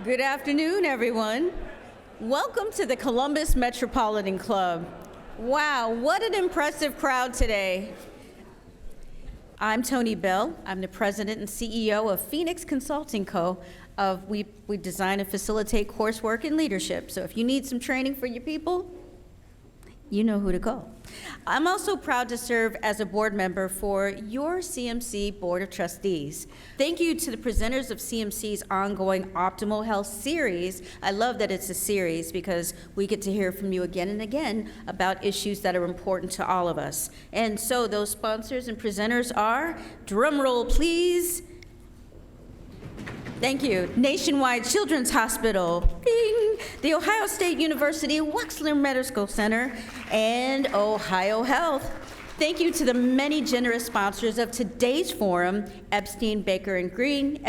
Good afternoon, everyone. Welcome to the Columbus Metropolitan Club. Wow, what an impressive crowd today. I'm Tony Bell. I'm the president and CEO of Phoenix Consulting Co. We design and facilitate coursework in leadership. So if you need some training for your people, you know who to call. I'm also proud to serve as a board member for your CMC Board of Trustees. Thank you to the presenters of CMC's ongoing Optimal Health series. I love that it's a series because we get to hear from you again and again about issues that are important to all of us. And so those sponsors and presenters are, drum roll please. Thank you. Nationwide Children's Hospital, ding, the Ohio State University Wexler Medical Center, and Ohio Health. Thank you to the many generous sponsors of today's forum, Epstein, Becker and Green,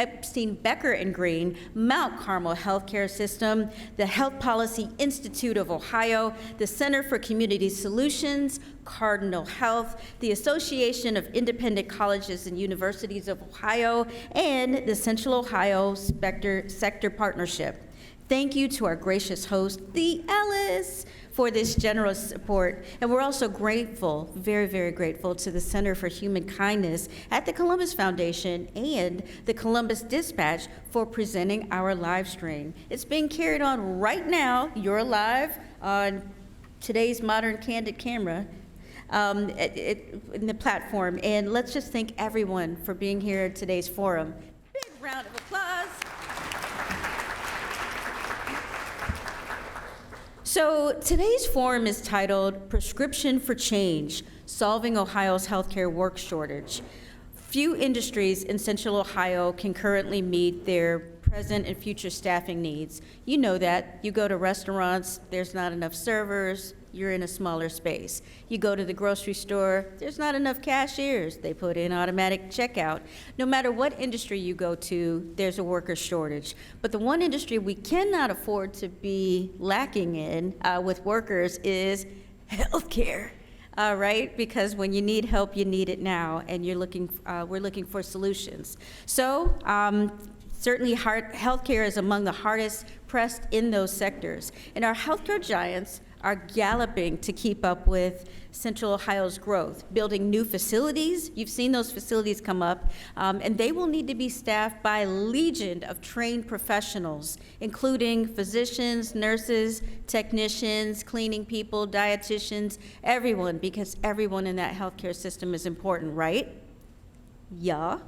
Mount Carmel Healthcare System, the Health Policy Institute of Ohio, the Center for Community Solutions, Cardinal Health, the Association of Independent Colleges and Universities of Ohio, and the Central Ohio Sector Partnership. Thank you to our gracious host, the Ellis, for this generous support. And we're also grateful, very, very grateful to the Center for Human Kindness at the Columbus Foundation and the Columbus Dispatch for presenting our live stream. It's being carried on right now. You're live on today's modern candid camera in the platform. And let's just thank everyone for being here at today's forum. Big round of applause. So today's forum is titled Prescription for Change, Solving Ohio's Healthcare Work Shortage. Few industries in Central Ohio can currently meet their present and future staffing needs. You know that. You go to restaurants, there's not enough servers, you're in a smaller space. You go to the grocery store, there's not enough cashiers. They put in automatic checkout. No matter what industry you go to, there's a worker shortage. But the one industry we cannot afford to be lacking in with workers is healthcare. Right? Because when you need help, you need it now, and we're looking for solutions. So certainly healthcare is among the hardest pressed in those sectors. And our healthcare giants are galloping to keep up with Central Ohio's growth, building new facilities. You've seen those facilities come up, and they will need to be staffed by a legion of trained professionals, including physicians, nurses, technicians, cleaning people, dietitians, everyone, because everyone in that healthcare system is important, right? Yeah.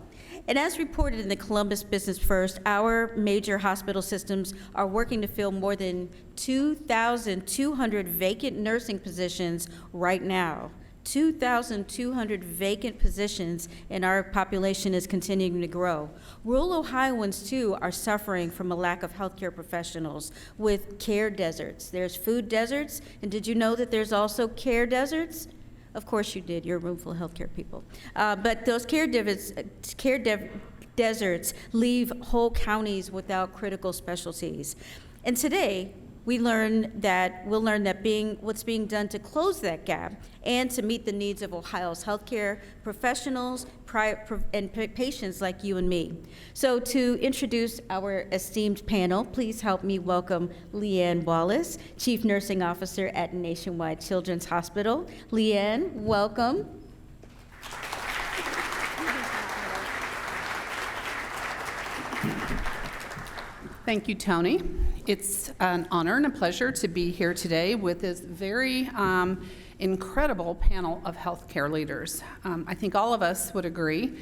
And as reported in the Columbus Business First, our major hospital systems are working to fill more than 2,200 vacant nursing positions right now. 2,200 vacant positions, and our population is continuing to grow. Rural Ohioans, too, are suffering from a lack of healthcare professionals with care deserts. There's food deserts, and did you know that there's also care deserts? Of course you did, you're a room full of healthcare people. But those care deserts leave whole counties without critical specialties. And today, we'll learn that what's being done to close that gap and to meet the needs of Ohio's healthcare professionals and patients like you and me. So to introduce our esteemed panel, please help me welcome Leanne Wallace, Chief Nursing Officer at Nationwide Children's Hospital. Leanne, welcome. Thank you, Tony. It's an honor and a pleasure to be here today with this very incredible panel of healthcare leaders. I think all of us would agree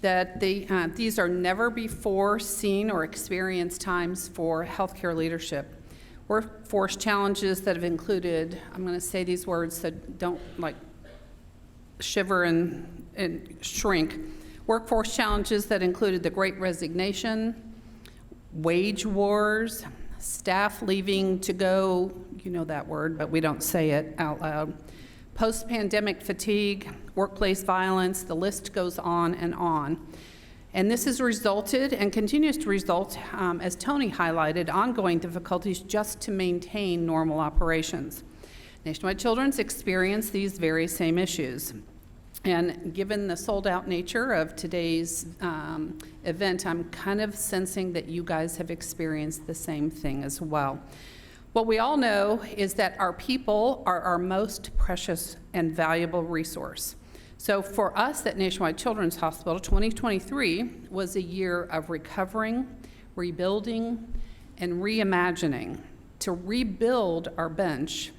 that these are never before seen or experienced times for healthcare leadership. Workforce challenges that have included, I'm going to say these words that don't like shiver and shrink. Workforce challenges that included the Great Resignation, wage wars, staff leaving to go, you know that word, but we don't say it out loud, post-pandemic fatigue, workplace violence, the list goes on and on. And this has resulted and continues to result, as Tony highlighted, ongoing difficulties just to maintain normal operations. Nationwide Children's experience these very same issues. And given the sold-out nature of today's event, I'm kind of sensing that you guys have experienced the same thing as well. What we all know is that our people are our most precious and valuable resource. So for us at Nationwide Children's Hospital, 2023 was a year of recovering, rebuilding, and reimagining. To rebuild our bench,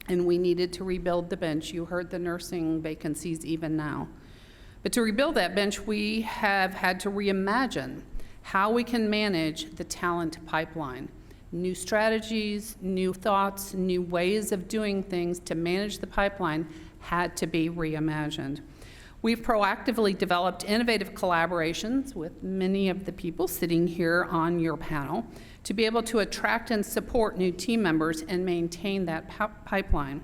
and we needed to rebuild the bench. You heard the nursing vacancies even now. But to rebuild that bench, we have had to reimagine how we can manage the talent pipeline. New strategies, new thoughts, new ways of doing things to manage the pipeline had to be reimagined. We've proactively developed innovative collaborations with many of the people sitting here on your panel to be able to attract and support new team members and maintain that pipeline.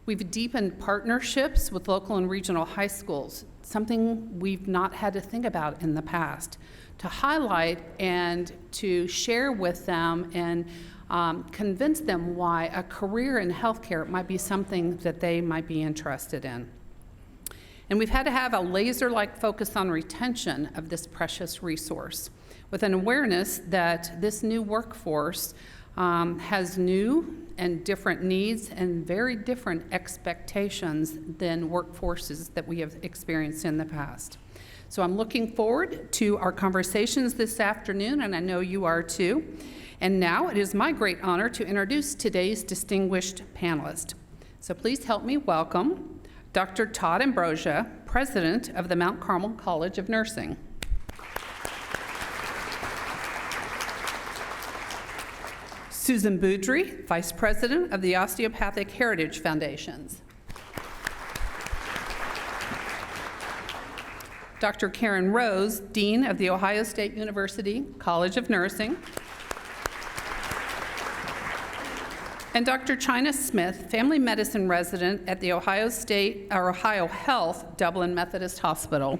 We've deepened partnerships with local and regional high schools, something we've not had to think about in the past, to highlight and to share with them and convince them why a career in healthcare might be something that they might be interested in. And we've had to have a laser-like focus on retention of this precious resource, with an awareness that this new workforce has new and different needs and very different expectations than workforces that we have experienced in the past. So I'm looking forward to our conversations this afternoon, and I know you are too. And now it is my great honor to introduce today's distinguished panelist. So please help me welcome Dr. Todd Ambrosia, President of the Mount Carmel College of Nursing. Susan Boudry, Vice President of the Osteopathic Heritage Foundations. Dr. Karen Rose, Dean of the Ohio State University College of Nursing. And Dr. China Smith, Family Medicine Resident at the Ohio Health Dublin Methodist Hospital.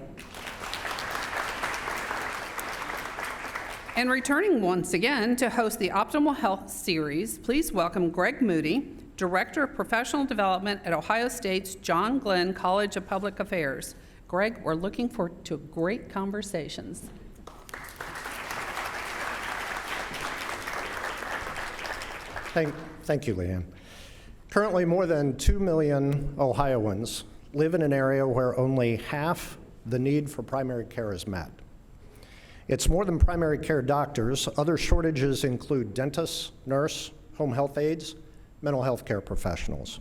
And returning once again to host the Optimal Health Series, please welcome Greg Moody, Director of Professional Development at Ohio State's John Glenn College of Public Affairs. Greg, we're looking forward to great conversations. Thank you, Leanne. Currently, more than 2 million Ohioans live in an area where only half the need for primary care is met. It's more than primary care doctors. Other shortages include dentists, nurse, home health aides, mental health care professionals.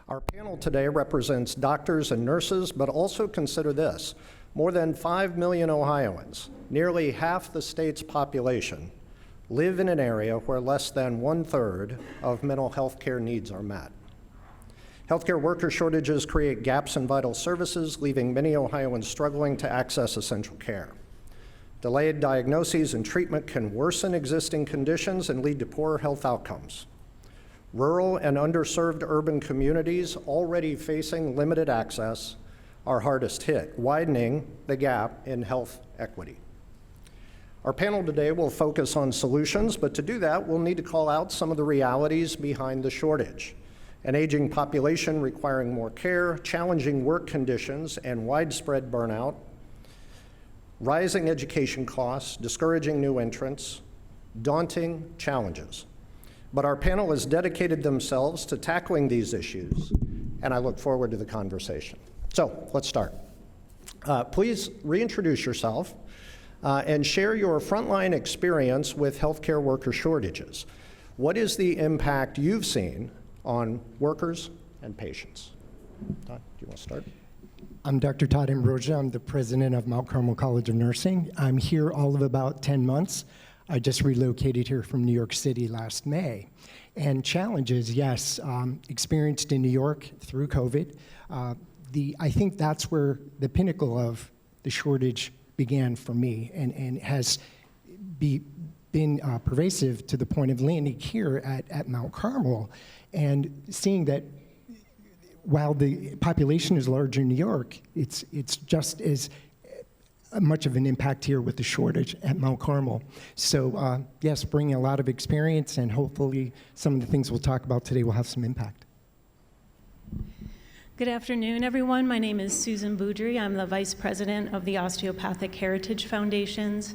Our panel today represents doctors and nurses, but also consider this: more than 5 million Ohioans, nearly half the state's population, live in an area where less than 1/3 of mental health care needs are met. Healthcare worker shortages create gaps in vital services, leaving many Ohioans struggling to access essential care. Delayed diagnoses and treatment can worsen existing conditions and lead to poorer health outcomes. Rural and underserved urban communities already facing limited access are hardest hit, widening the gap in health equity. Our panel today will focus on solutions, but to do that, we'll need to call out some of the realities behind the shortage: an aging population requiring more care, challenging work conditions, and widespread burnout, rising education costs, discouraging new entrants, daunting challenges. But our panel has dedicated themselves to tackling these issues, and I look forward to the conversation. So let's start. Please reintroduce yourself and share your frontline experience with healthcare worker shortages. What is the impact you've seen on workers and patients? Todd, do you want to start? I'm Dr. Todd Ambrosia. I'm the president of Mount Carmel College of Nursing. I'm here all of about 10 months. I just relocated here from New York City last May. And challenges, yes, experienced in New York through COVID. I think that's where the pinnacle of the shortage began for me, and has been pervasive to the point of landing here at Mount Carmel and seeing that while the population is larger in New York, it's just as much of an impact here with the shortage at Mount Carmel. So yes, bringing a lot of experience, and hopefully some of the things we'll talk about today will have some impact. Good afternoon, everyone. My name is Susan Boudry. I'm the Vice President of the Osteopathic Heritage Foundations.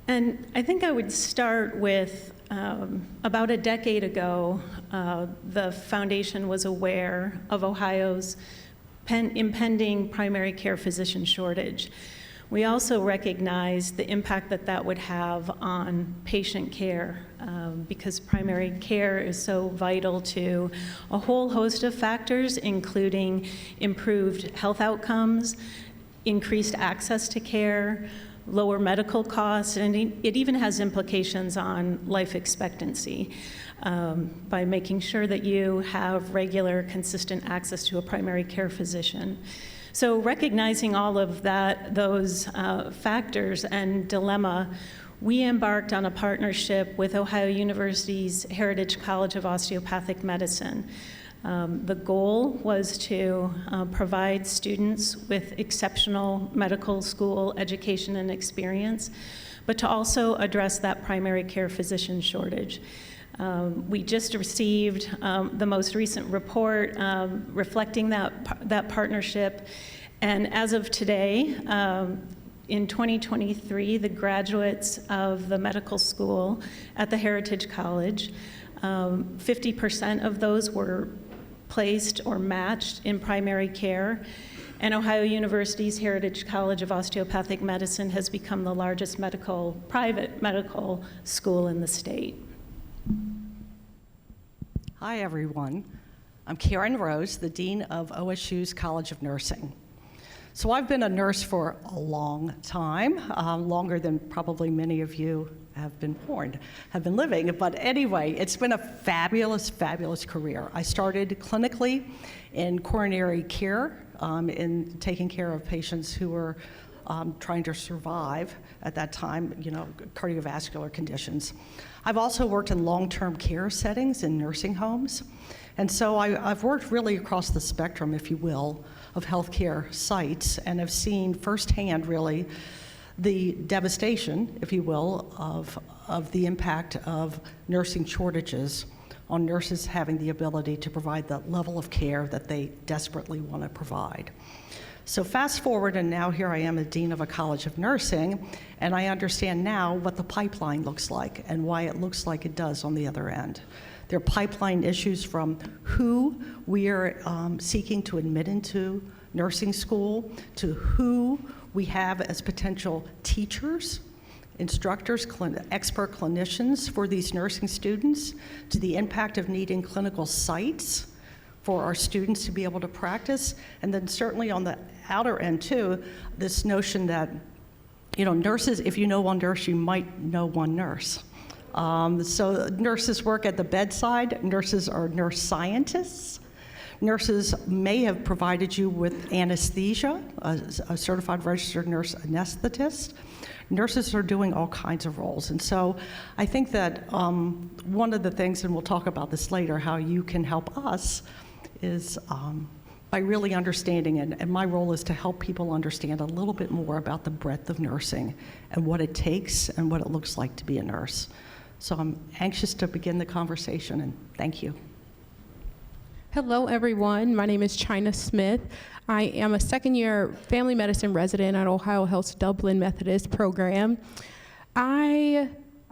And I think I would start with about a decade ago, the foundation was aware of Ohio's impending primary care physician shortage. We also recognized the impact that that would have on patient care because primary care is so vital to a whole host of factors, including improved health outcomes, increased access to care, lower medical costs, and it even has implications on life expectancy by making sure that you have regular, consistent access to a primary care physician. So recognizing all of those factors and dilemma, we embarked on a partnership with Ohio University's Heritage College of Osteopathic Medicine. The goal was to provide students with exceptional medical school education and experience, but to also address that primary care physician shortage. We just received the most recent report reflecting that partnership, and as of today, in 2023, the graduates of the medical school at the Heritage College, 50% of those were placed or matched in primary care, and Ohio University's Heritage College of Osteopathic Medicine has become the largest private medical school in the state. Hi, everyone. I'm Karen Rose, the Dean of OSU's College of Nursing. So I've been a nurse for a long time, longer than probably many of you have been living. But anyway, it's been a fabulous, fabulous career. I started clinically in coronary care, in taking care of patients who were trying to survive at that time, cardiovascular conditions. I've also worked in long-term care settings in nursing homes. And so I've worked really across the spectrum, if you will, of healthcare sites, and have seen firsthand, really, the devastation, if you will, of the impact of nursing shortages on nurses having the ability to provide the level of care that they desperately want to provide. So fast forward, and now here I am, a dean of a college of nursing, and I understand now what the pipeline looks like and why it looks like it does on the other end. There are pipeline issues from who we are seeking to admit into nursing school, to who we have as potential teachers, instructors, expert clinicians for these nursing students, to the impact of needing clinical sites for our students to be able to practice, and then certainly on the outer end too, this notion that, nurses, if you know one nurse, you might know one nurse. So nurses work at the bedside, nurses are nurse scientists, nurses may have provided you with anesthesia, a certified registered nurse anesthetist. Nurses are doing all kinds of roles. And so I think that one of the things, and we'll talk about this later, how you can help us is by really understanding, and my role is to help people understand a little bit more about the breadth of nursing and what it takes and what it looks like to be a nurse. So I'm anxious to begin the conversation, and thank you. Hello, everyone. My name is China Smith. I am a second-year family medicine resident at Ohio Health's Dublin Methodist program.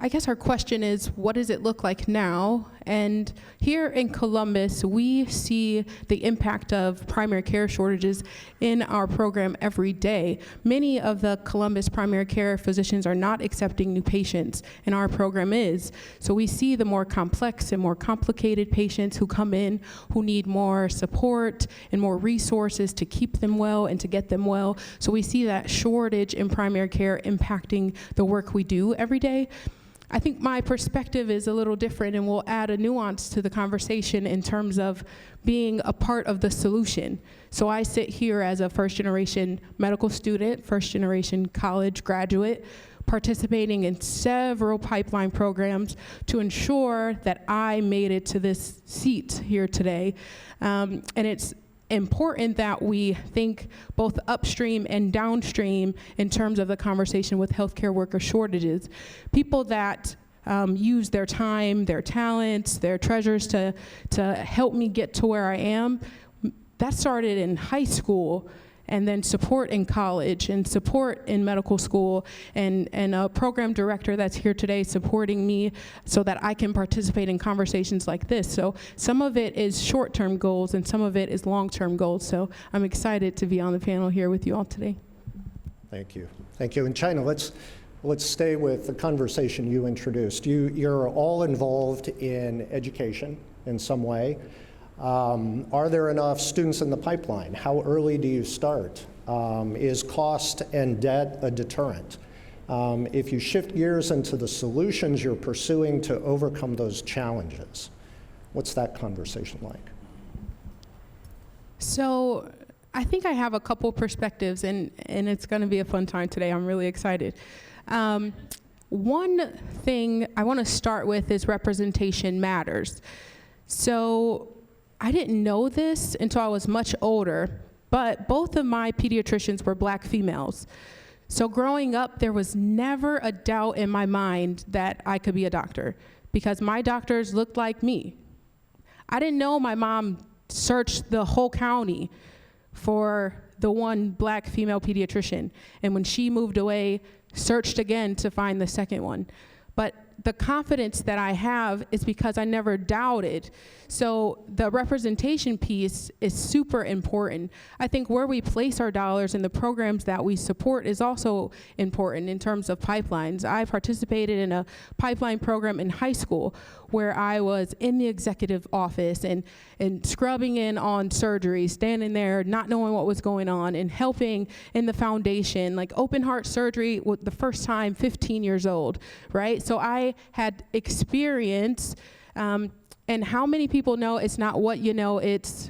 I guess our question is, what does it look like now? And here in Columbus, we see the impact of primary care shortages in our program every day. Many of the Columbus primary care physicians are not accepting new patients, and our program is. So we see the more complex and more complicated patients who come in who need more support and more resources to keep them well and to get them well. So we see that shortage in primary care impacting the work we do every day. I think my perspective is a little different, and will add a nuance to the conversation in terms of being a part of the solution. So I sit here as a first-generation medical student, first-generation college graduate, participating in several pipeline programs to ensure that I made it to this seat here today. And it's important that we think both upstream and downstream in terms of the conversation with healthcare worker shortages. People that use their time, their talents, their treasures to help me get to where I am that started in high school, and then support in college and support in medical school, and a program director that's here today supporting me so that I can participate in conversations like this. So some of it is short-term goals and some of it is long-term goals. So I'm excited to be on the panel here with you all today. Thank you. Thank you. And China, let's stay with the conversation you introduced. You're all involved in education in some way. Are there enough students in the pipeline? How early do you start? Is cost and debt a deterrent? If you shift gears into the solutions you're pursuing to overcome those challenges, what's that conversation like? So I think I have a couple perspectives, and it's going to be a fun time today. I'm really excited. One thing I want to start with is representation matters. So I didn't know this until I was much older, but both of my pediatricians were Black females. So growing up, there was never a doubt in my mind that I could be a doctor because my doctors looked like me. I didn't know my mom searched the whole county for the one Black female pediatrician, and when she moved away, searched again to find the second one. But the confidence that I have is because I never doubted. So the representation piece is super important. I think where we place our dollars and the programs that we support is also important in terms of pipelines. I participated in a pipeline program in high school where I was in the executive office and scrubbing in on surgery, standing there not knowing what was going on, and helping in the foundation, like open heart surgery the first time 15 years old, right? So I had experience, and how many people know it's not what you know, it's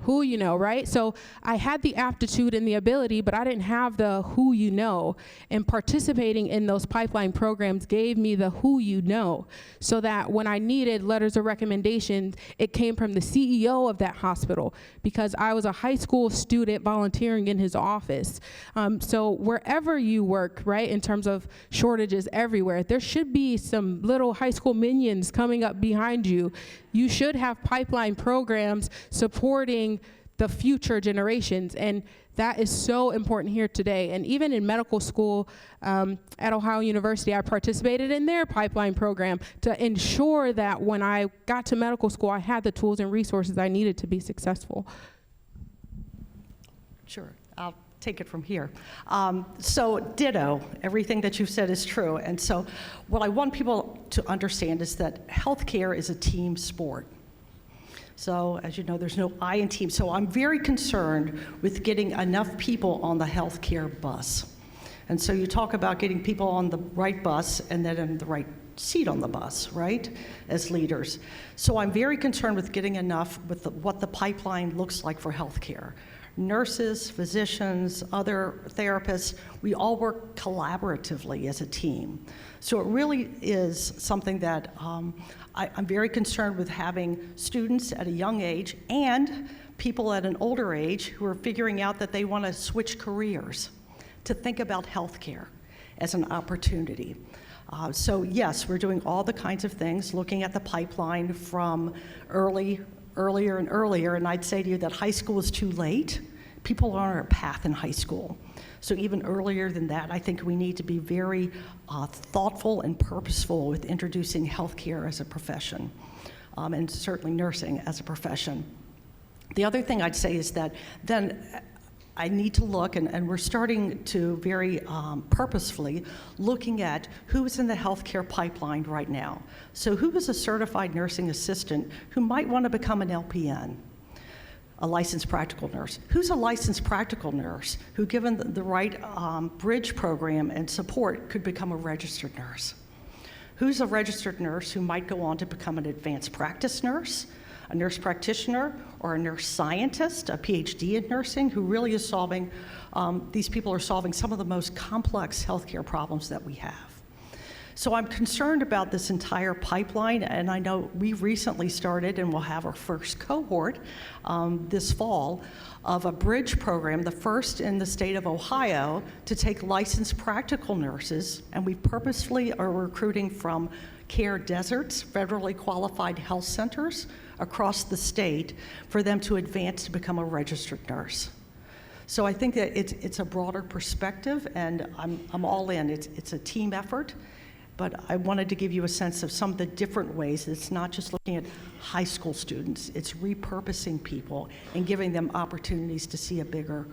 who you know, right? So I had the aptitude and the ability, but I didn't have the who you know. And participating in those pipeline programs gave me the who you know, so that when I needed letters of recommendation, it came from the CEO of that hospital because I was a high school student volunteering in his office. So wherever you work, right, in terms of shortages everywhere, there should be some little high school minions coming up behind you. You should have pipeline programs supporting the future generations, and that is so important here today. And even in medical school at Ohio University, I participated in their pipeline program to ensure that when I got to medical school, I had the tools and resources I needed to be successful. Sure, I'll take it from here. So ditto, everything that you've said is true. And so what I want people to understand is that healthcare is a team sport. So as you know, there's no I in team. So I'm very concerned with getting enough people on the healthcare bus. And so you talk about getting people on the right bus and then in the right seat on the bus, right, as leaders. So I'm very concerned with getting enough with what the pipeline looks like for healthcare. Nurses, physicians, other therapists, we all work collaboratively as a team. So it really is something that I'm very concerned with having students at a young age and people at an older age who are figuring out that they want to switch careers to think about healthcare as an opportunity. So yes, we're doing all the kinds of things, looking at the pipeline from earlier and earlier, and I'd say to you that high school is too late. People are on a path in high school. So even earlier than that, I think we need to be very thoughtful and purposeful with introducing healthcare as a profession, and certainly nursing as a profession. The other thing I'd say is that then I need to look, and we're starting to very purposefully looking at who's in the healthcare pipeline right now. So who is a certified nursing assistant who might want to become an LPN, a licensed practical nurse? Who's a licensed practical nurse who, given the right bridge program and support, could become a registered nurse? Who's a registered nurse who might go on to become an advanced practice nurse, a nurse practitioner, or a nurse scientist, a PhD in nursing, who really is solving, these people are solving some of the most complex healthcare problems that we have. So I'm concerned about this entire pipeline, and I know we recently started and we'll have our first cohort this fall of a bridge program, the first in the state of Ohio, to take licensed practical nurses, and we purposefully are recruiting from care deserts, federally qualified health centers across the state for them to advance to become a registered nurse. So I think that it's a broader perspective, and I'm all in. It's a team effort. But I wanted to give you a sense of some of the different ways. It's not just looking at high school students. It's repurposing people and giving them opportunities to see a bigger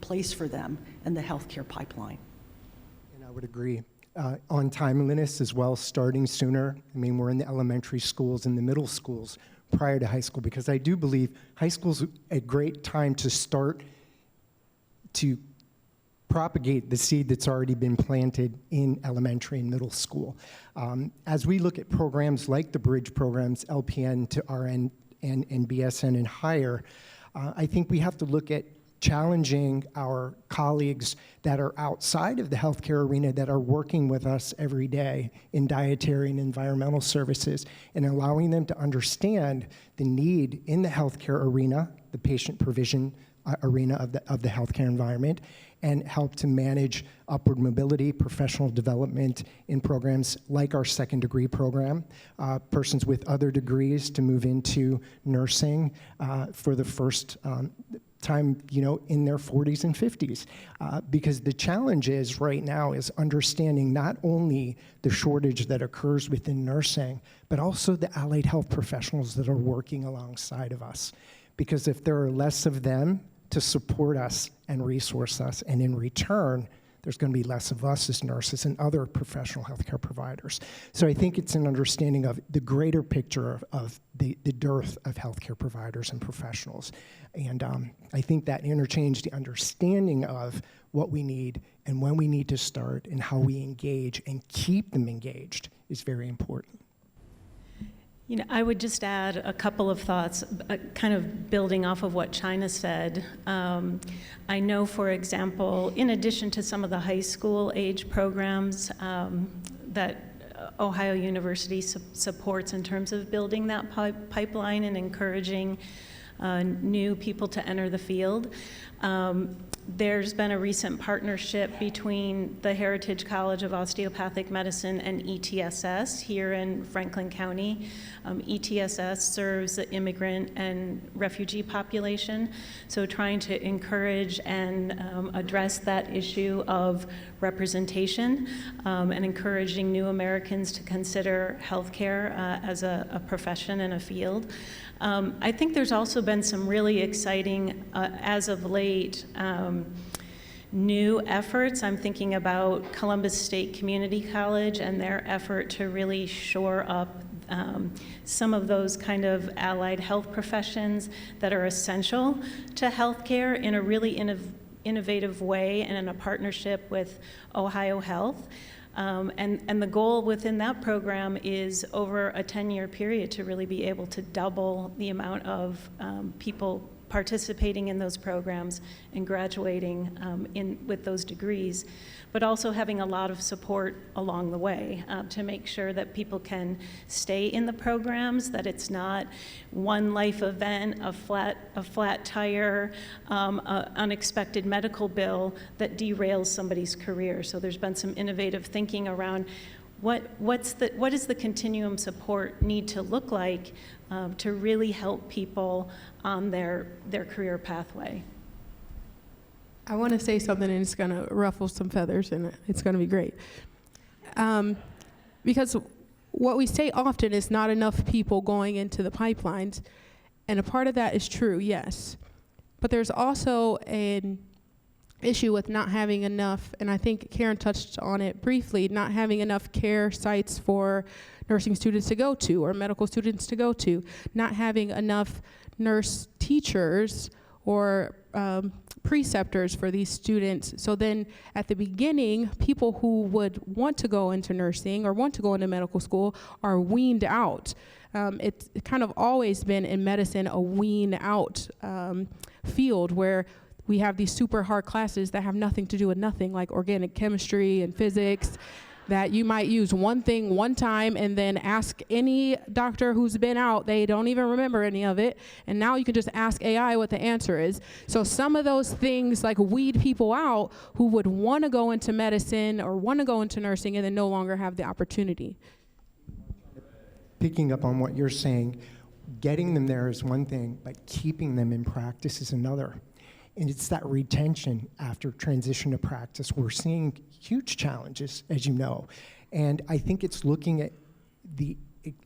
place for them in the healthcare pipeline. And I would agree. On timeliness as well, starting sooner. I mean, we're in the elementary schools and the middle schools prior to high school, because I do believe high school's a great time to start to propagate the seed that's already been planted in elementary and middle school. As we look at programs like the bridge programs, LPN to RN and BSN and higher, I think we have to look at challenging our colleagues that are outside of the healthcare arena that are working with us every day in dietary and environmental services, and allowing them to understand the need in the healthcare arena, the patient provision arena of the healthcare environment, and help to manage upward mobility, professional development in programs like our second degree program, persons with other degrees to move into nursing for the first time, in their 40s and 50s. Because the challenge is right now is understanding not only the shortage that occurs within nursing, but also the allied health professionals that are working alongside of us. Because if there are less of them to support us and resource us, and in return, there's going to be less of us as nurses and other professional healthcare providers. So I think it's an understanding of the greater picture of the dearth of healthcare providers and professionals. And I think that interchange, the understanding of what we need and when we need to start and how we engage and keep them engaged is very important. I would just add a couple of thoughts, kind of building off of what China said. I know, for example, in addition to some of the high school age programs that Ohio University supports in terms of building that pipeline and encouraging new people to enter the field, there's been a recent partnership between the Heritage College of Osteopathic Medicine and ETSS here in Franklin County. ETSS serves the immigrant and refugee population, so trying to encourage and address that issue of representation and encouraging new Americans to consider healthcare as a profession and a field. I think there's also been some really exciting, as of late, new efforts. I'm thinking about Columbus State Community College and their effort to really shore up some of those kind of allied health professions that are essential to healthcare in a really innovative way and in a partnership with Ohio Health. And the goal within that program is over a 10-year period to really be able to double the amount of people participating in those programs and graduating with those degrees, but also having a lot of support along the way to make sure that people can stay in the programs, that it's not one life event, a flat tire, unexpected medical bill that derails somebody's career. So there's been some innovative thinking around what does the continuum support need to look like to really help people on their career pathway. I want to say something, and it's going to ruffle some feathers, and it's going to be great. Because what we say often is not enough people going into the pipelines, and a part of that is true, yes. But there's also an issue with not having enough, and I think Karen touched on it briefly, not having enough care sites for nursing students to go to or medical students to go to, not having enough nurse teachers or preceptors for these students. So then at the beginning, people who would want to go into nursing or want to go into medical school are weaned out. It's kind of always been in medicine a wean out field where we have these super hard classes that have nothing to do with nothing, like organic chemistry and physics. that you might use one thing one time and then ask any doctor who's been out, they don't even remember any of it, and now you can just ask AI what the answer is. So some of those things like weed people out who would want to go into medicine or want to go into nursing and then no longer have the opportunity. Picking up on what you're saying, getting them there is one thing, but keeping them in practice is another. And it's that retention after transition to practice. We're seeing huge challenges, as you know. And I think it's looking at the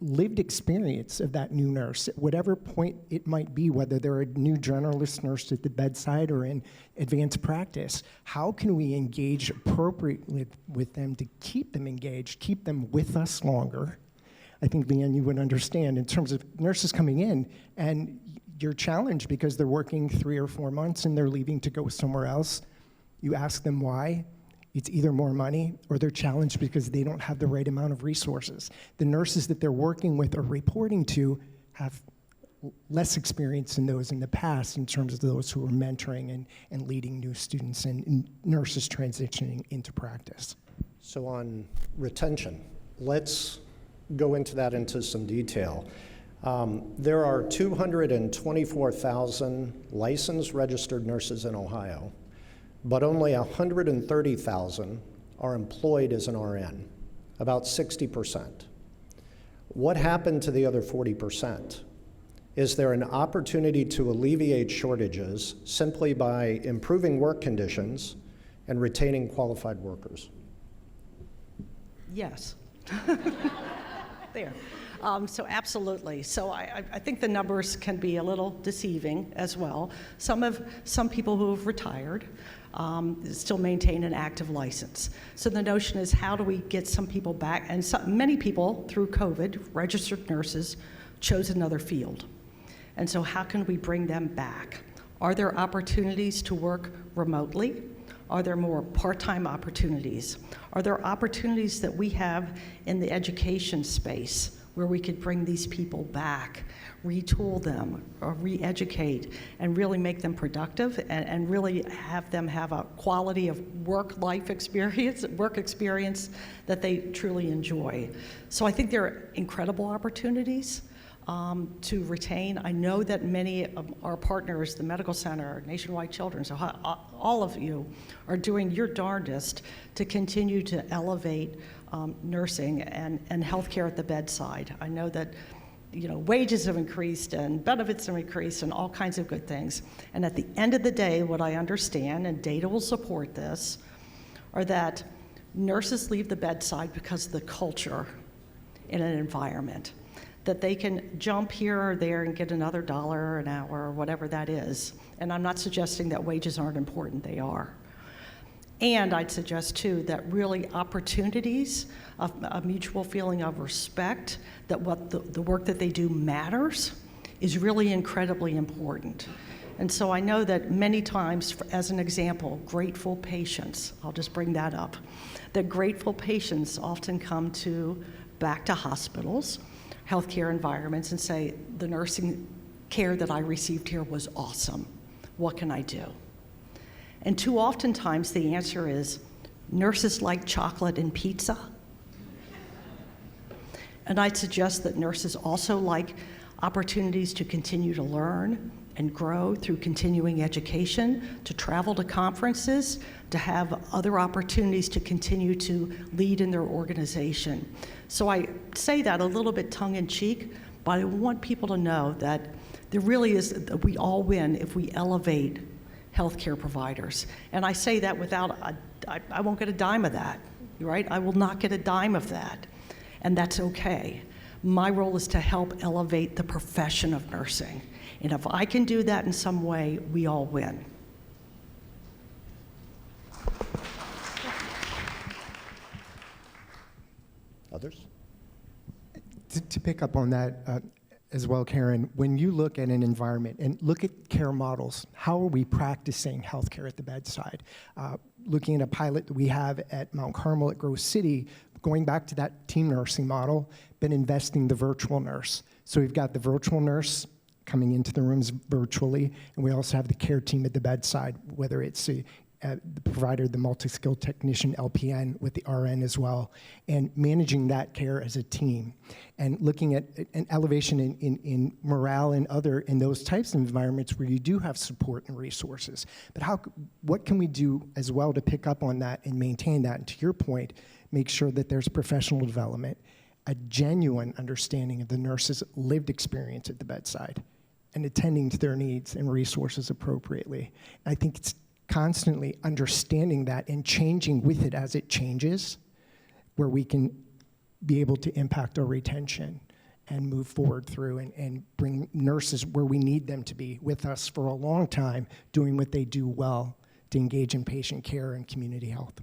lived experience of that new nurse, at whatever point it might be, whether they're a new generalist nurse at the bedside or in advanced practice. How can we engage appropriately with them to keep them engaged, keep them with us longer? I think, Leanne, you would understand in terms of nurses coming in and you're challenged because they're working 3 or 4 months and they're leaving to go somewhere else. You ask them why. It's either more money or they're challenged because they don't have the right amount of resources. The nurses that they're working with or reporting to have less experience than those in the past in terms of those who are mentoring and leading new students and nurses transitioning into practice. So on retention, let's go into some detail. There are 224,000 licensed registered nurses in Ohio, but only 130,000 are employed as an RN, about 60%. What happened to the other 40%? Is there an opportunity to alleviate shortages simply by improving work conditions and retaining qualified workers? Yes. There. So absolutely. So I think the numbers can be a little deceiving as well. Some people who have retired still maintain an active license. So the notion is, how do we get some people back? And many people through COVID, registered nurses, chose another field. And so how can we bring them back? Are there opportunities to work remotely? Are there more part-time opportunities? Are there opportunities that we have in the education space where we could bring these people back, retool them, or re-educate, and really make them productive and really have them have a quality of work experience that they truly enjoy. So I think there are incredible opportunities to retain. I know that many of our partners, the Medical Center, Nationwide Children's, all of you are doing your darndest to continue to elevate nursing and healthcare at the bedside. I know that wages have increased and benefits have increased and all kinds of good things. And at the end of the day, what I understand, and data will support this, are that nurses leave the bedside because of the culture in an environment, that they can jump here or there and get another $1 an hour or whatever that is. And I'm not suggesting that wages aren't important, they are. And I'd suggest too that really opportunities, a mutual feeling of respect, that what the work that they do matters, is really incredibly important. And so I know that many times, as an example, grateful patients, I'll just bring that up, that grateful patients often come back to hospitals, healthcare environments, and say, the nursing care that I received here was awesome. What can I do? And too oftentimes the answer is, nurses like chocolate and pizza. And I'd suggest that nurses also like opportunities to continue to learn and grow through continuing education, to travel to conferences, to have other opportunities to continue to lead in their organization. So I say that a little bit tongue-in-cheek, but I want people to know that there really is, we all win if we elevate healthcare providers. And I say that without, I won't get a dime of that, right? I will not get a dime of that, and that's okay. My role is to help elevate the profession of nursing. And if I can do that in some way, we all win. Others? To pick up on that as well, Karen, when you look at an environment and look at care models, how are we practicing healthcare at the bedside? Looking at a pilot that we have at Mount Carmel at Grove City, going back to that team nursing model, been investing the virtual nurse. So we've got the virtual nurse coming into the rooms virtually, and we also have the care team at the bedside, whether it's the provider, the multi-skilled technician, LPN, with the RN as well, and managing that care as a team, and looking at an elevation in morale and in those types of environments where you do have support and resources. But what can we do as well to pick up on that and maintain that? And to your point, make sure that there's professional development, a genuine understanding of the nurse's lived experience at the bedside, and attending to their needs and resources appropriately. I think it's constantly understanding that and changing with it as it changes, where we can be able to impact our retention and move forward through and bring nurses where we need them to be with us for a long time, doing what they do well to engage in patient care and community health.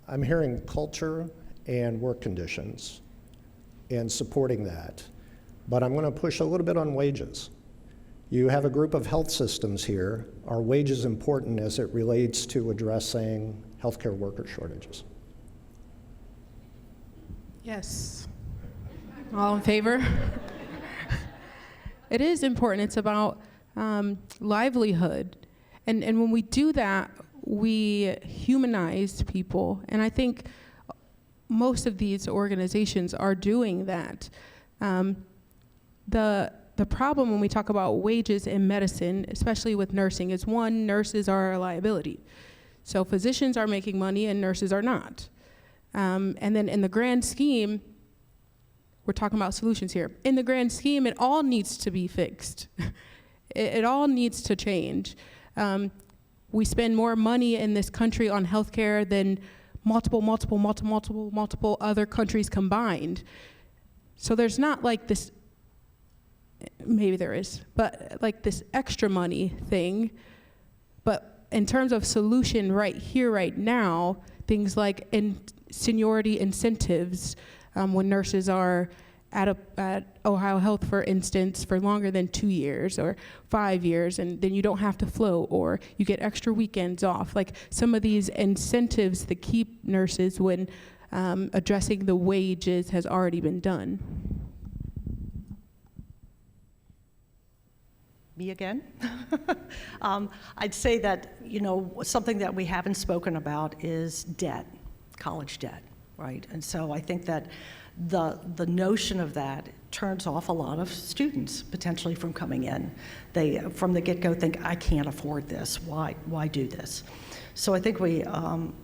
I'm hearing culture and work conditions and supporting that. But I'm going to push a little bit on wages. You have a group of health systems here. Are wages important as it relates to addressing healthcare worker shortages? Yes. All in favor? It is important. It's about livelihood. And when we do that, we humanize people. And I think most of these organizations are doing that. The problem when we talk about wages in medicine, especially with nursing, is one, nurses are a liability. So physicians are making money and nurses are not. And then in the grand scheme, we're talking about solutions here. In the grand scheme, it all needs to be fixed. It all needs to change. We spend more money in this country on healthcare than multiple other countries combined. So there's not like this, maybe there is, but like this extra money thing. But in terms of solution right here, right now, things like seniority incentives, when nurses are at Ohio Health, for instance, for longer than 2 years or 5 years, and then you don't have to float, or you get extra weekends off. Like some of these incentives that keep nurses when addressing the wages has already been done. Me again? I'd say that, something that we haven't spoken about is debt, college debt, right? And so I think that the notion of that turns off a lot of students potentially from coming in. They, from the get-go, think, I can't afford this. Why do this? So I think we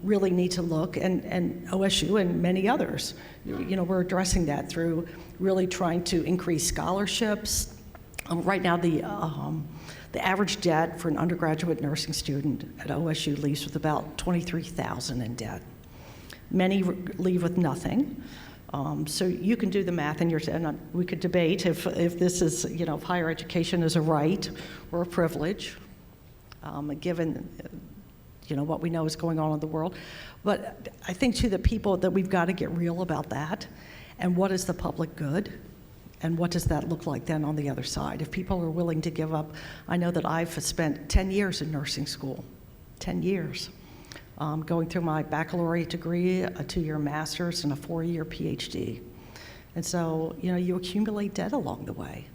really need to look, and OSU and many others, we're addressing that through really trying to increase scholarships. Right now, the average debt for an undergraduate nursing student at OSU leaves with about $23,000 in debt. Many leave with nothing. So you can do the math, and we could debate if this is, if higher education is a right or a privilege, given, what we know is going on in the world. But I think, too, that we've got to get real about that, and what is the public good, and what does that look like then on the other side? If people are willing to give up, I know that I've spent 10 years in nursing school, 10 years. Going through my baccalaureate degree, a 2-year master's, and a 4-year PhD. And so, you accumulate debt along the way.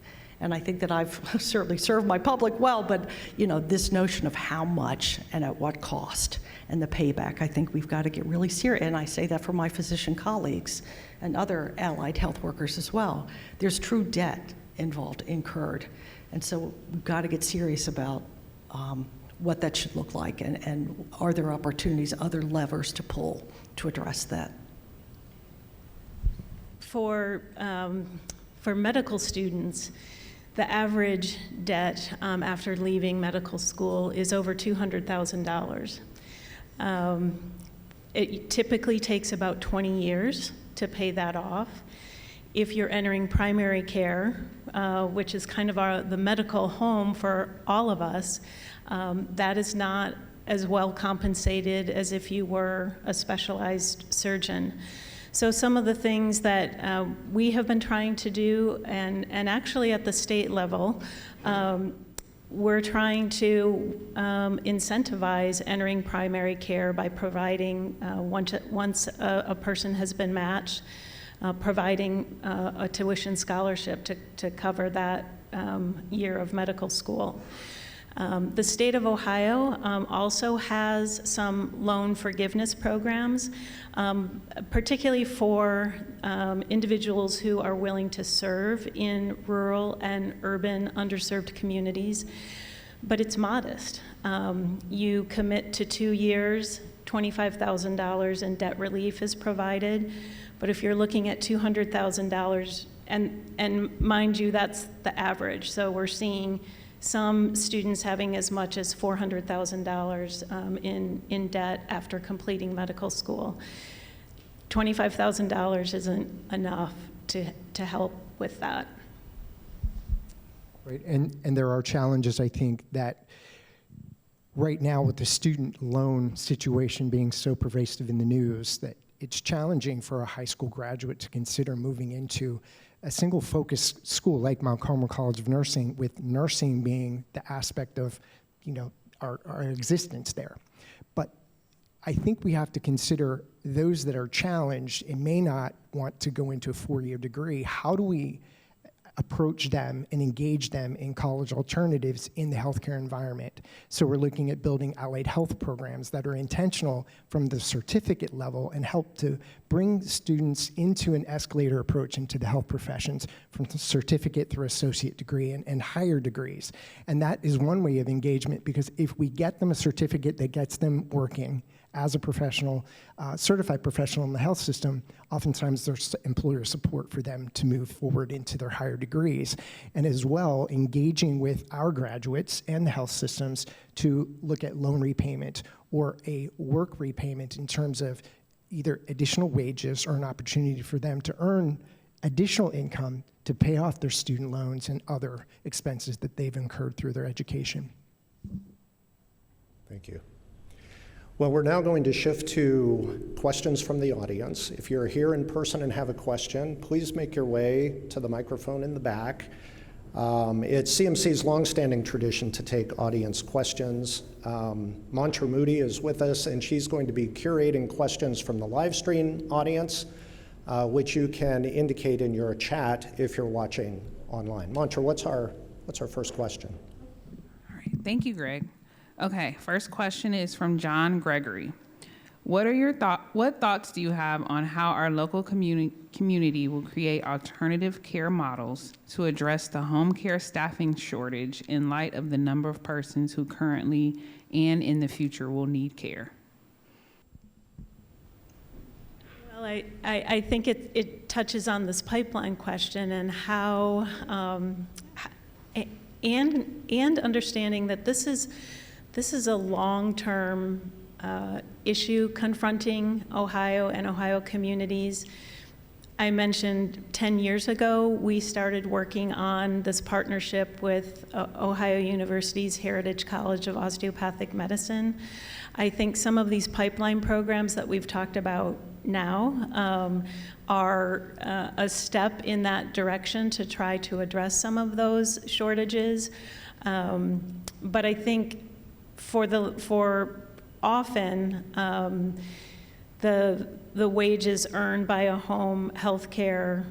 And I think that I've certainly served my public well, but, this notion of how much and at what cost and the payback, I think we've got to get really serious. And I say that for my physician colleagues and other allied health workers as well. There's true debt incurred. And so we've got to get serious about what that should look like, and are there opportunities, other levers to pull to address that? For medical students, the average debt after leaving medical school is over $200,000. It typically takes about 20 years to pay that off. If you're entering primary care, which is kind of the medical home for all of us, that is not as well compensated as if you were a specialized surgeon. So some of the things that we have been trying to do, and actually at the state level, we're trying to incentivize entering primary care by providing, once a person has been matched, providing a tuition scholarship to cover that year of medical school. The state of Ohio also has some loan forgiveness programs, particularly for individuals who are willing to serve in rural and urban underserved communities, but it's modest. You commit to 2 years, $25,000 in debt relief is provided, but if you're looking at $200,000, and mind you, that's the average, so we're seeing some students having as much as $400,000 in debt after completing medical school. $25,000 isn't enough to help with that. Right, and there are challenges, I think, that right now with the student loan situation being so pervasive in the news, that it's challenging for a high school graduate to consider moving into a single focus school like Mount Carmel College of Nursing, with nursing being the aspect of, our existence there. But I think we have to consider those that are challenged and may not want to go into a 4-year degree. How do we approach them and engage them in college alternatives in the healthcare environment? So we're looking at building allied health programs that are intentional from the certificate level and help to bring students into an escalator approach into the health professions from the certificate through associate degree and higher degrees. And that is one way of engagement, because if we get them a certificate that gets them working as a professional, certified professional in the health system, oftentimes there's employer support for them to move forward into their higher degrees. And as well, engaging with our graduates and the health systems to look at loan repayment or a work repayment in terms of either additional wages or an opportunity for them to earn additional income to pay off their student loans and other expenses that they've incurred through their education. Thank you. Well, we're now going to shift to questions from the audience. If you're here in person and have a question, please make your way to the microphone in the back. It's CMC's longstanding tradition to take audience questions. Mantra Moody is with us, and she's going to be curating questions from the live stream audience, which you can indicate in your chat if you're watching online. Mantra, what's our first question? All right, thank you, Greg. Okay, first question is from John Gregory. What thoughts do you have on how our local community will create alternative care models to address the home care staffing shortage in light of the number of persons who currently and in the future will need care? Well, I think it touches on this pipeline question and how, and understanding that this is a long-term issue confronting Ohio and Ohio communities. I mentioned 10 years ago, we started working on this partnership with Ohio University's Heritage College of Osteopathic Medicine. I think some of these pipeline programs that we've talked about now are a step in that direction to try to address some of those shortages. But I think for often the wages earned by a home health care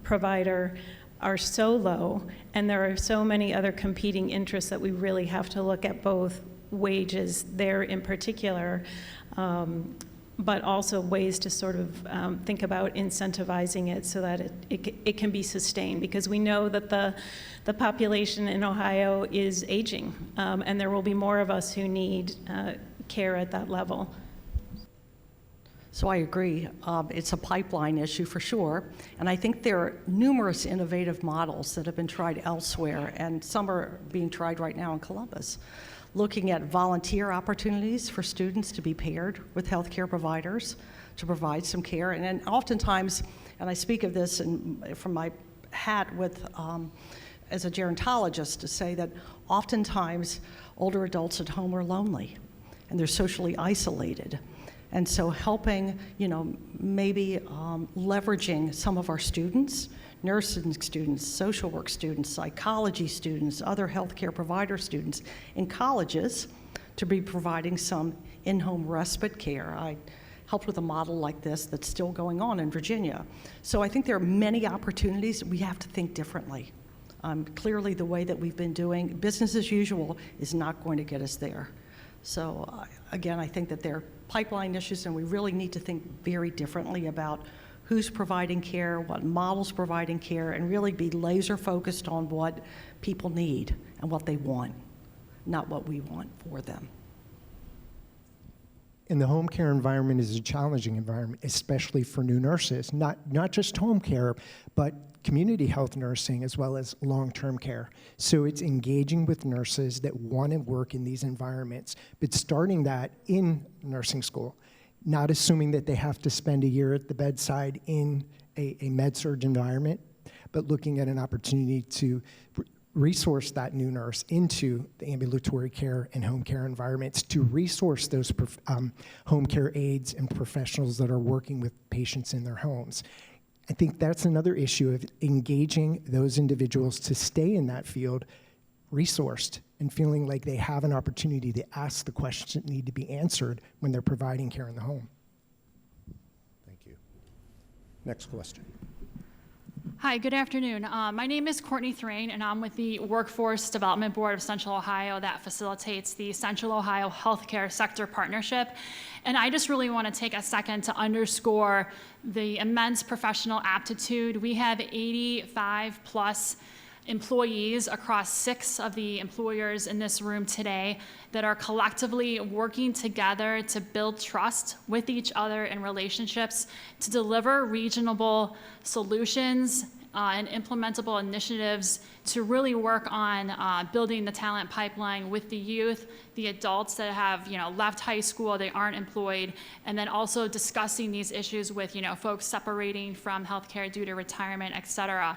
provider are so low, and there are so many other competing interests that we really have to look at both wages there in particular, but also ways to sort of think about incentivizing it so that it can be sustained, because we know that the population in Ohio is aging, and there will be more of us who need care at that level. So I agree. It's a pipeline issue for sure. And I think there are numerous innovative models that have been tried elsewhere, and some are being tried right now in Columbus, looking at volunteer opportunities for students to be paired with healthcare providers to provide some care. And then oftentimes, and I speak of this from my hat with as a gerontologist, to say that oftentimes older adults at home are lonely and they're socially isolated. And so helping, maybe leveraging some of our students, nursing students, social work students, psychology students, other healthcare provider students in colleges to be providing some in-home respite care. I helped with a model like this that's still going on in Virginia. So I think there are many opportunities. We have to think differently Clearly, the way that we've been doing business as usual is not going to get us there. So again, I think that there are pipeline issues, and we really need to think very differently about who's providing care, what models providing care, and really be laser focused on what people need and what they want, not what we want for them. And the home care environment is a challenging environment, especially for new nurses, not just home care, but community health nursing as well as long-term care. So it's engaging with nurses that want to work in these environments, but starting that in nursing school, not assuming that they have to spend a year at the bedside in a med-surg environment, but looking at an opportunity to resource that new nurse into the ambulatory care and home care environments, to resource those home care aides and professionals that are working with patients in their homes. I think that's another issue of engaging those individuals to stay in that field resourced and feeling like they have an opportunity to ask the questions that need to be answered when they're providing care in the home. Thank you. Next question. Hi, good afternoon. My name is Courtney Thrain, and I'm with the Workforce Development Board of Central Ohio that facilitates the Central Ohio Healthcare Sector Partnership. And I just really want to take a second to underscore the immense professional aptitude. We have 85 plus employees across 6 of the employers in this room today that are collectively working together to build trust with each other in relationships to deliver reasonable solutions and implementable initiatives to really work on building the talent pipeline with the youth, the adults that have left high school, they aren't employed, and then also discussing these issues with folks separating from healthcare due to retirement, et cetera.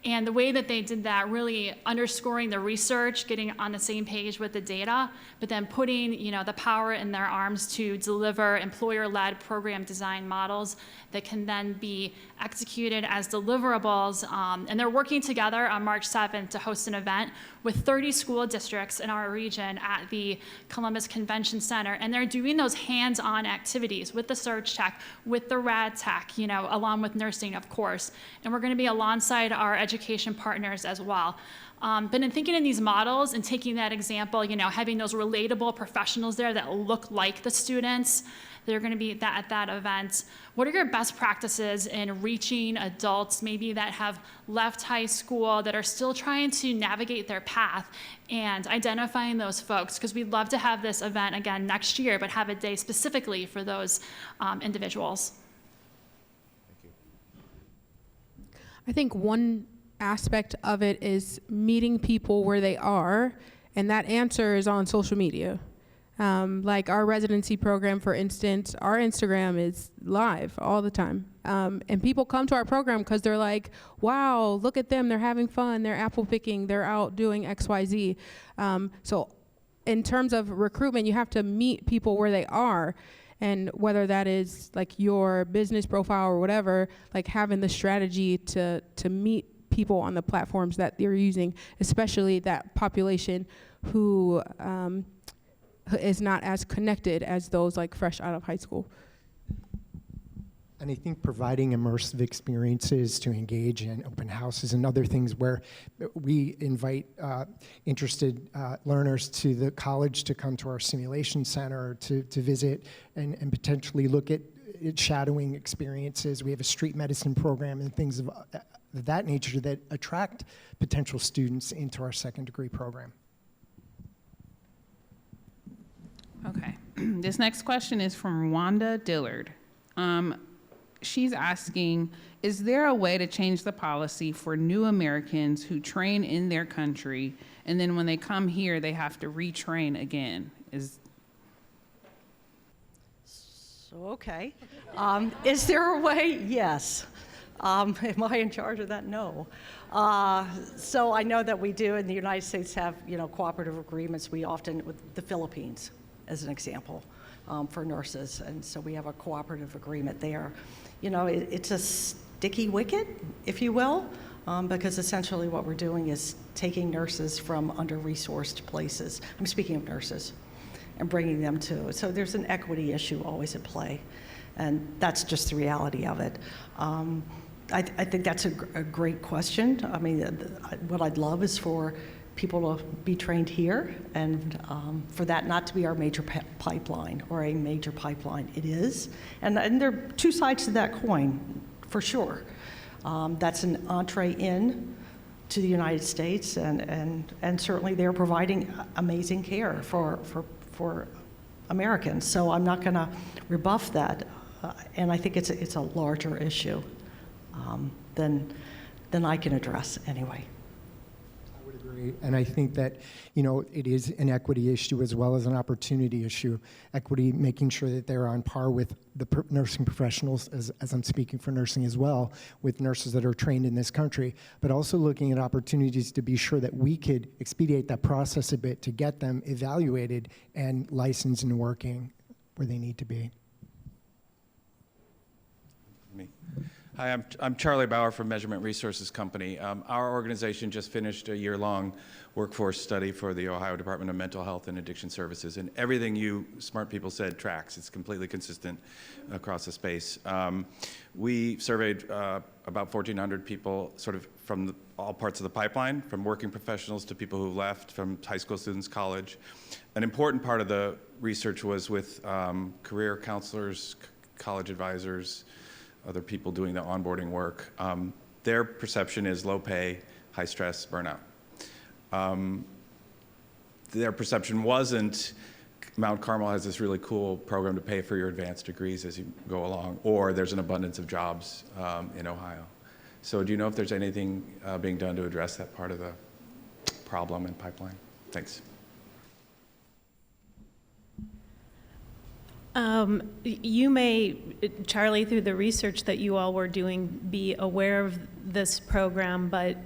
And the way that they did that, really underscoring the research, getting on the same page with the data, but then putting the power in their arms to deliver employer-led program design models that can then be executed as deliverables. And they're working together on March 7th to host an event with 30 school districts in our region at the Columbus Convention Center. And they're doing those hands-on activities with the surge tech, with the rad tech, along with nursing, of course. And we're going to be alongside our education partners as well. But in thinking in these models and taking that example, having those relatable professionals there that look like the students that are going to be at that event, what are your best practices in reaching adults maybe that have left high school, that are still trying to navigate their path, and identifying those folks? Because we'd love to have this event again next year, but have a day specifically for those individuals. I think one aspect of it is meeting people where they are, and that answer is on social media. Like our residency program, for instance, our Instagram is live all the time. And people come to our program because they're like, wow, look at them, they're having fun, they're apple picking, they're out doing XYZ. So in terms of recruitment, you have to meet people where they are. And whether that is like your business profile or whatever, like having the strategy to meet people on the platforms that they're using, especially that population who is not as connected as those like fresh out of high school. And I think providing immersive experiences to engage in open houses and other things where we invite interested learners to the college to come to our simulation center to visit and potentially look at shadowing experiences. We have a street medicine program and things of that nature that attract potential students into our second degree program. Okay. This next question is from Wanda Dillard. She's asking, is there a way to change the policy for new Americans who train in their country and then when they come here, they have to retrain again? Okay. Is there a way? Yes. Am I in charge of that? No. So I know that we do in the United States have, cooperative agreements. We often, with the Philippines, as an example, for nurses. And so we have a cooperative agreement there. It's a sticky wicket, if you will, because essentially what we're doing is taking nurses from under-resourced places. I'm speaking of nurses, and bringing them to. So there's an equity issue always at play. And that's just the reality of it. I think that's a great question. I mean, what I'd love is for people to be trained here, and for that not to be our major pipeline or a major pipeline. It is, and there are two sides to that coin, for sure. That's an entree in to the United States, and certainly they're providing amazing care for Americans. So I'm not going to rebuff that, and I think it's a larger issue than I can address anyway. I would agree, and I think that, it is an equity issue as well as an opportunity issue. Equity, making sure that they're on par with the nursing professionals, as I'm speaking for nursing as well, with nurses that are trained in this country, but also looking at opportunities to be sure that we could expedite that process a bit to get them evaluated and licensed and working where they need to be. Me. Hi, I'm Charlie Bauer from Measurement Resources Company. Our organization just finished a year-long workforce study for the Ohio Department of Mental Health and Addiction Services, and everything you smart people said tracks. It's completely consistent across the space. We surveyed about 1,400 people sort of from all parts of the pipeline, from working professionals to people who left, from high school students, college. An important part of the research was with career counselors, college advisors, other people doing the onboarding work. Their perception is low pay, high stress, burnout. Their perception wasn't Mount Carmel has this really cool program to pay for your advanced degrees as you go along, or there's an abundance of jobs in Ohio. So do you know if there's anything being done to address that part of the problem and pipeline? Thanks. You may, Charlie, through the research that you all were doing, be aware of this program, but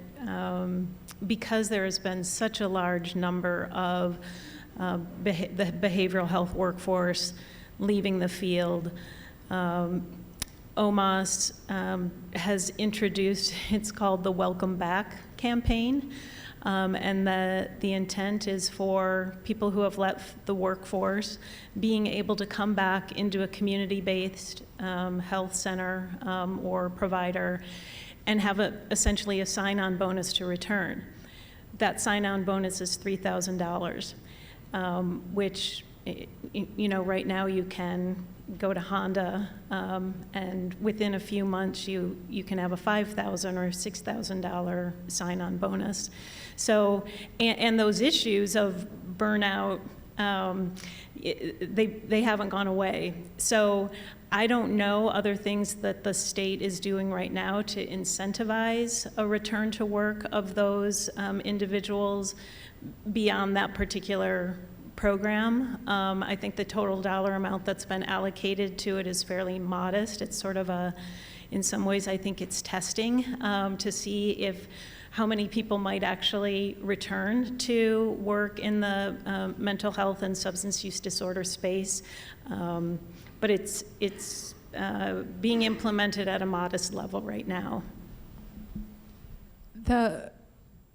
because there has been such a large number of the behavioral health workforce leaving the field, OMAS has introduced, it's called the Welcome Back campaign. And the intent is for people who have left the workforce being able to come back into a community-based health center or provider and have essentially a sign-on bonus to return. That sign-on bonus is $3,000, which, right now you can go to Honda and within a few months you can have a $5,000 or $6,000 sign-on bonus. So, and those issues of burnout, they haven't gone away. So I don't know other things that the state is doing right now to incentivize a return to work of those individuals beyond that particular program. I think the total dollar amount that's been allocated to it is fairly modest. It's sort of in some ways, I think it's testing to see how many people might actually return to work in the mental health and substance use disorder space. But it's being implemented at a modest level right now.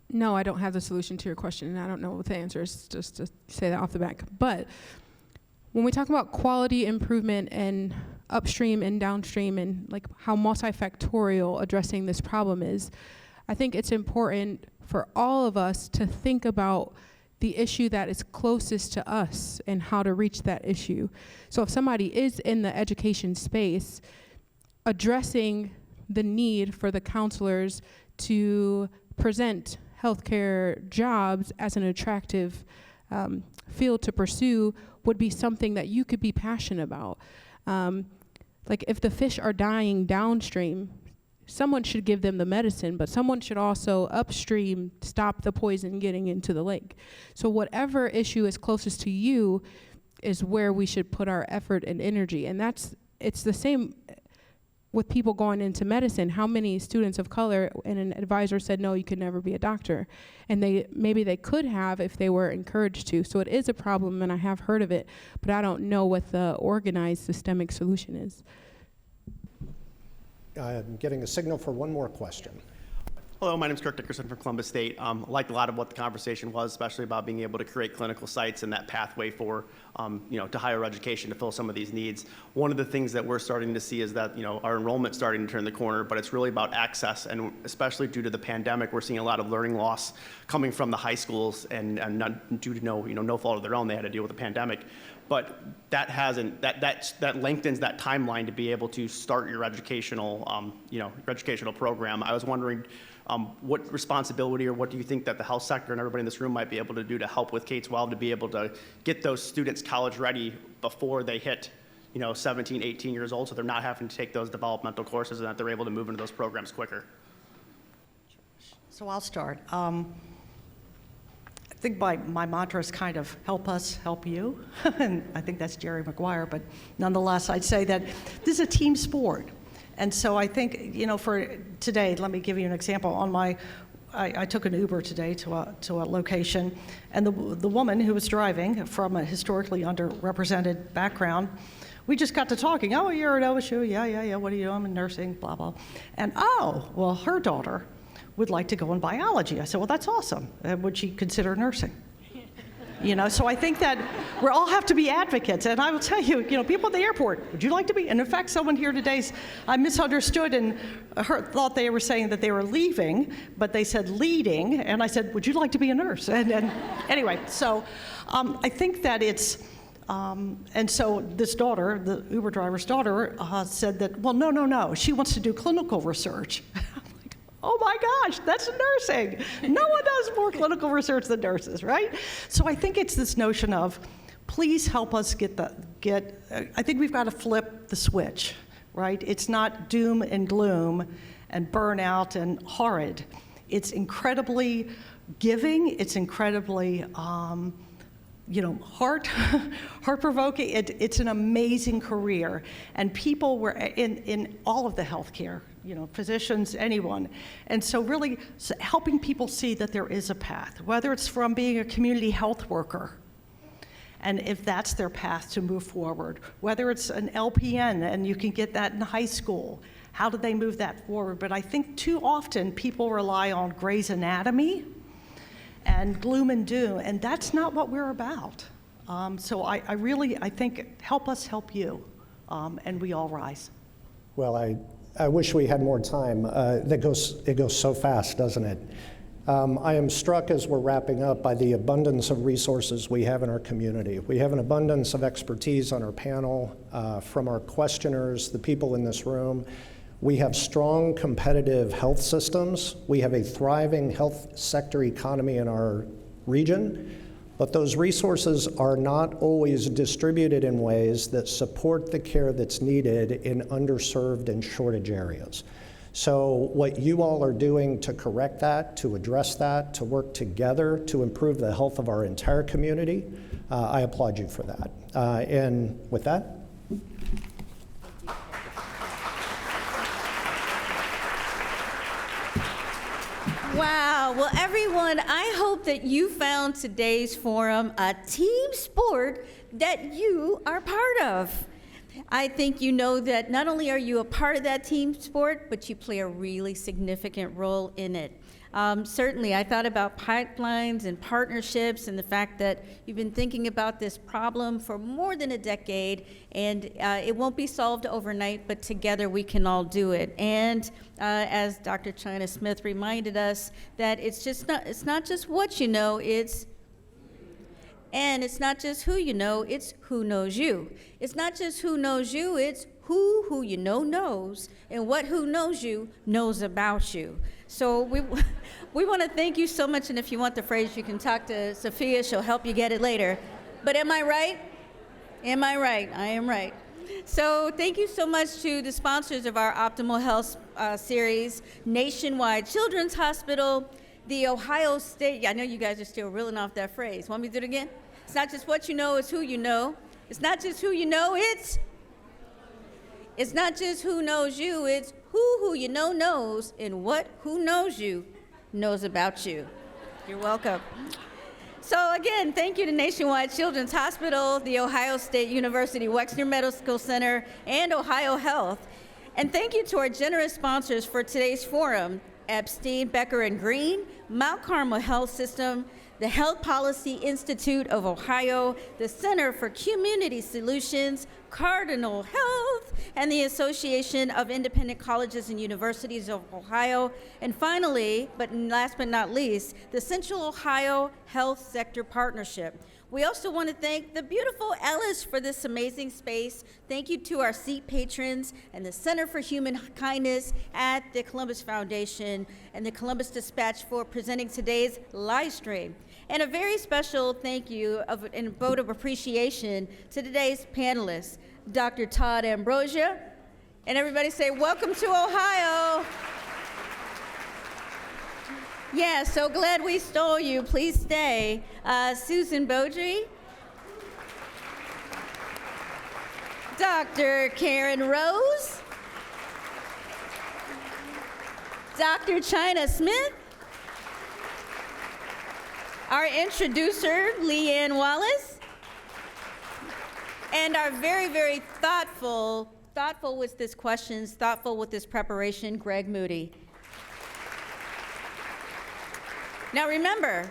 No, I don't have the solution to your question, and I don't know what the answer is, just to say that off the back. But when we talk about quality improvement and upstream and downstream and like how multifactorial addressing this problem is, I think it's important for all of us to think about the issue that is closest to us and how to reach that issue. So if somebody is in the education space, addressing the need for the counselors to present healthcare jobs as an attractive field to pursue would be something that you could be passionate about. Like if the fish are dying downstream, someone should give them the medicine, but someone should also upstream stop the poison getting into the lake. So whatever issue is closest to you is where we should put our effort and energy. And it's the same with people going into medicine. How many students of color and an advisor said, no, you could never be a doctor? And maybe they could have if they were encouraged to. So it is a problem, and I have heard of it, but I don't know what the organized systemic solution is. I'm getting a signal for one more question. Hello, my name is Kirk Dickerson from Columbus State. I liked a lot of what the conversation was, especially about being able to create clinical sites and that pathway for, to higher education to fill some of these needs. One of the things that we're starting to see is that, our enrollment's starting to turn the corner, but it's really about access, and especially due to the pandemic, we're seeing a lot of learning loss coming from the high schools, and not due to no fault of their own. They had to deal with the pandemic. But that lengthens that timeline to be able to start your educational, your educational program. I was wondering what responsibility or what do you think that the health sector and everybody in this room might be able to do to help with K-12 to be able to get those students college ready before they hit 17, 18 years old, so they're not having to take those developmental courses and that they're able to move into those programs quicker? So I'll start. I think my mantra is kind of help us, help you. And I think that's Jerry Maguire, but nonetheless, I'd say that this is a team sport. And so I think, for today, let me give you an example. I took an Uber today to a location, and the woman who was driving from a historically underrepresented background, we just got to talking. Oh, you're at OSU? Yeah. What do you do? I'm in nursing, blah, blah. And well, her daughter would like to go in biology. I said, well, that's awesome. Would she consider nursing? So I think that we all have to be advocates. And I will tell you, people at the airport, would you like to be? And in fact, someone here today, I misunderstood and thought they were saying that they were leaving, but they said leading. And I said, would you like to be a nurse? And anyway, so I think that it's, and so this daughter, the Uber driver's daughter, said that, well, no, she wants to do clinical research. Oh my gosh, that's nursing. No one does more clinical research than nurses, right? So I think it's this notion of, please help us I think we've got to flip the switch, right? It's not doom and gloom and burnout and horrid. It's incredibly giving. It's incredibly, heart-provoking. It's an amazing career. And people were in all of the healthcare, physicians, anyone. And so really helping people see that there is a path, whether it's from being a community health worker, and if that's their path to move forward, whether it's an LPN and you can get that in high school, how do they move that forward? But I think too often people rely on Grey's Anatomy and gloom and doom, and that's not what we're about. So I think help us help you, and we all rise. Well, I wish we had more time. It goes so fast, doesn't it? I am struck as we're wrapping up by the abundance of resources we have in our community. We have an abundance of expertise on our panel from our questioners, the people in this room. We have strong competitive health systems. We have a thriving health sector economy in our region. But those resources are not always distributed in ways that support the care that's needed in underserved and shortage areas. So what you all are doing to correct that, to address that, to work together to improve the health of our entire community, I applaud you for that. And with that, Wow. Well, everyone, I hope that you found today's forum a team sport that you are part of. I think you know that not only are you a part of that team sport, but you play a really significant role in it. Certainly, I thought about pipelines and partnerships and the fact that you've been thinking about this problem for more than a decade, and it won't be solved overnight, but together we can all do it. And as Dr. China Smith reminded us, that it's not just what you know, it's not just who you know, it's who knows you. It's not just who knows you, it's who you know knows, and what who knows you knows about you. So we want to thank you so much, and if you want the phrase, you can talk to Sophia. She'll help you get it later. But am I right? Am I right? I am right. So thank you so much to the sponsors of our Optimal Health series, Nationwide Children's Hospital, the Ohio State. I know you guys are still reeling off that phrase. Want me to do it again? It's not just what you know, it's who you know. It's not just who you know, it's not just who knows you, it's who you know knows, and what who knows you knows about you. You're welcome. So again, thank you to Nationwide Children's Hospital, the Ohio State University Wexner Medical Center, and Ohio Health. And thank you to our generous sponsors for today's forum, Epstein, Becker, and Green, Mount Carmel Health System, the Health Policy Institute of Ohio, the Center for Community Solutions, Cardinal Health, and the Association of Independent Colleges and Universities of Ohio, and finally, but last but not least, the Central Ohio Health Sector Partnership. We also want to thank the beautiful Ellis for this amazing space. Thank you to our seat patrons and the Center for Human Kindness at the Columbus Foundation and the Columbus Dispatch for presenting today's live stream. And a very special thank you and vote of appreciation to today's panelists, Dr. Todd Ambrosia, and everybody say, welcome to Ohio. Yeah, so glad we stole you. Please stay. Susan Beaudry, Dr. Karen Rose, Dr. China Smith, our introducer, Leanne Wallace, and our very, very thoughtful with this questions, thoughtful with this preparation, Greg Moody. Now remember,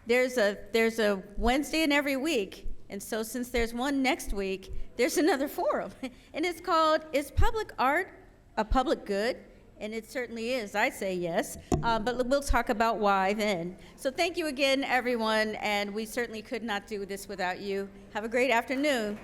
there's a Wednesday in every week, and so since there's one next week, there's another forum, and it's called, Is Public Art a Public Good? And it certainly is, I say yes, but we'll talk about why then. So thank you again, everyone, and we certainly could not do this without you. Have a great afternoon.